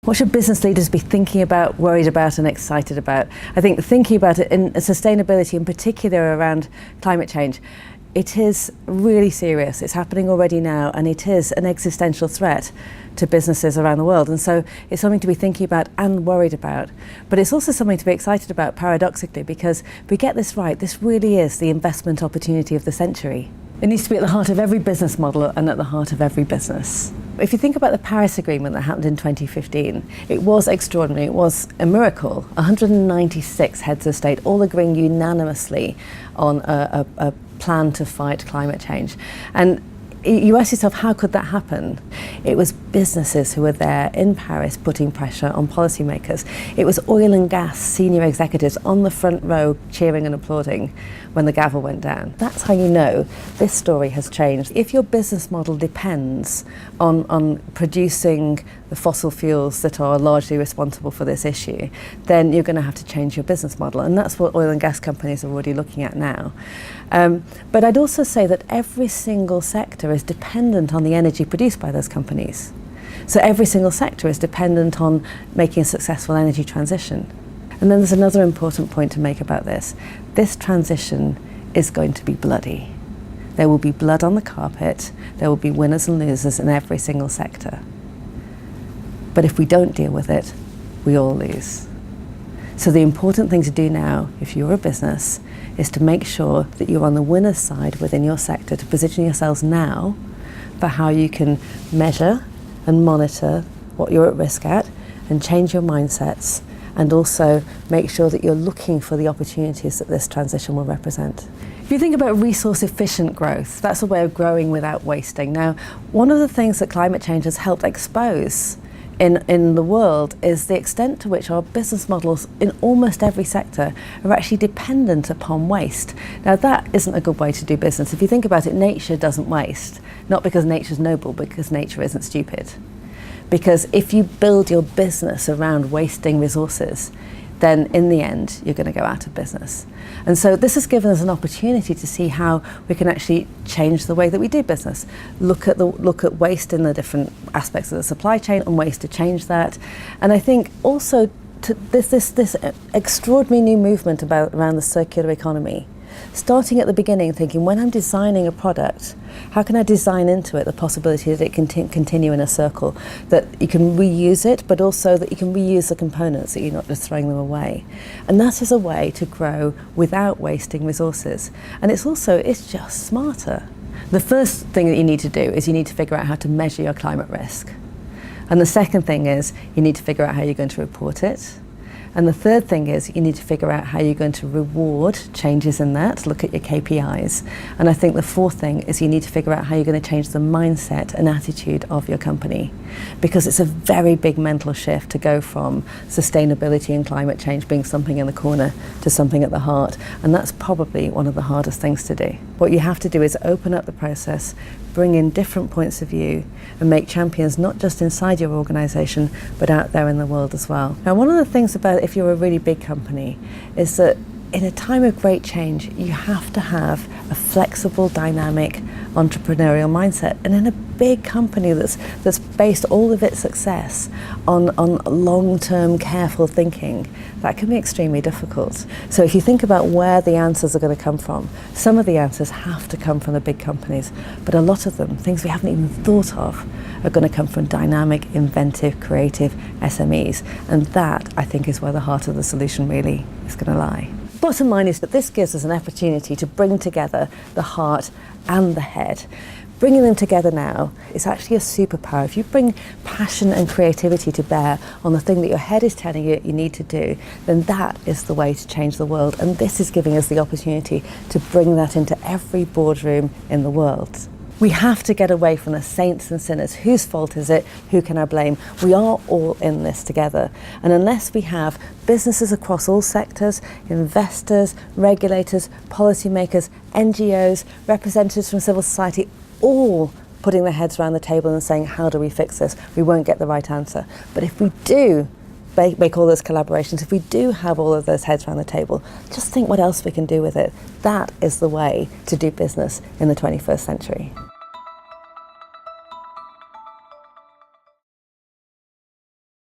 What should business leaders be thinking about, worried about and excited about? I think thinking about it in sustainability, in particular around climate change, it is really serious. It's happening already now, and it is an existential threat to businesses around the world. And so it's something to be thinking about and worried about. But it's also something to be excited about, paradoxically, because if we get this right, this really is the investment opportunity of the century. It needs to be at the heart of every business model and at the heart of every business. If you think about the Paris Agreement that happened in 2015, it was extraordinary. It was a miracle. 196 heads of state all agreeing unanimously on a plan to fight climate change. And you ask yourself, how could that happen? It was businesses who were there in Paris putting pressure on policymakers. It was oil and gas senior executives on the front row cheering and applauding when the gavel went down. That's how you know this story has changed. If your business model depends on producing the fossil fuels that are largely responsible for this issue, then you're going to have to change your business model. And that's what oil and gas companies are already looking at now. But I'd also say that every single sector is dependent on the energy produced by those companies. So every single sector is dependent on making a successful energy transition. And then there's another important point to make about this. This transition is going to be bloody. There will be blood on the carpet. There will be winners and losers in every single sector. But if we don't deal with it, we all lose. So the important thing to do now, if you're a business, is to make sure that you're on the winner's side within your sector, to position yourselves now for how you can measure and monitor what you're at risk at and change your mindsets, and also make sure that you're looking for the opportunities that this transition will represent. If you think about resource efficient growth, that's a way of growing without wasting. Now, one of the things that climate change has helped expose in the world is the extent to which our business models in almost every sector are actually dependent upon waste. Now, that isn't a good way to do business. If you think about it, nature doesn't waste, not because nature's noble, but because nature isn't stupid. Because if you build your business around wasting resources, then in the end, you're going to go out of business. And so this has given us an opportunity to see how we can actually change the way that we do business. Look at waste in the different aspects of the supply chain and ways to change that. And I think also this extraordinary new movement around the circular economy. Starting at the beginning, thinking, when I'm designing a product, how can I design into it the possibility that it can continue in a circle, that you can reuse it, but also that you can reuse the components, that you're not just throwing them away. And that is a way to grow without wasting resources. And it's just smarter. The first thing that you need to do is you need to figure out how to measure your climate risk. And the second thing is you need to figure out how you're going to report it. And the third thing is you need to figure out how you're going to reward changes in that, look at your KPIs. And I think the fourth thing is you need to figure out how you're going to change the mindset and attitude of your company. Because it's a very big mental shift to go from sustainability and climate change being something in the corner to something at the heart. And that's probably one of the hardest things to do. What you have to do is open up the process, bring in different points of view, and make champions not just inside your organisation, but out there in the world as well. Now, one of the things about if you're a really big company is that in a time of great change, you have to have a flexible, dynamic, entrepreneurial mindset. And in a big company that's based all of its success on long-term, careful thinking, that can be extremely difficult. So if you think about where the answers are going to come from, some of the answers have to come from the big companies, but a lot of them, things we haven't even thought of, are going to come from dynamic, inventive, creative SMEs. And that, I think, is where the heart of the solution really is going to lie. Bottom line is that this gives us an opportunity to bring together the heart and the head. Bringing them together now is actually a superpower. If you bring passion and creativity to bear on the thing that your head is telling you you need to do, then that is the way to change the world. And this is giving us the opportunity to bring that into every boardroom in the world. We have to get away from the saints and sinners. Whose fault is it? Who can I blame? We are all in this together. And unless we have businesses across all sectors, investors, regulators, policymakers, NGOs, representatives from civil society, all putting their heads around the table and saying, how do we fix this? We won't get the right answer. But if we do make all those collaborations, if we do have all of those heads around the table, just think what else we can do with it. That is the way to do business in the 21st century.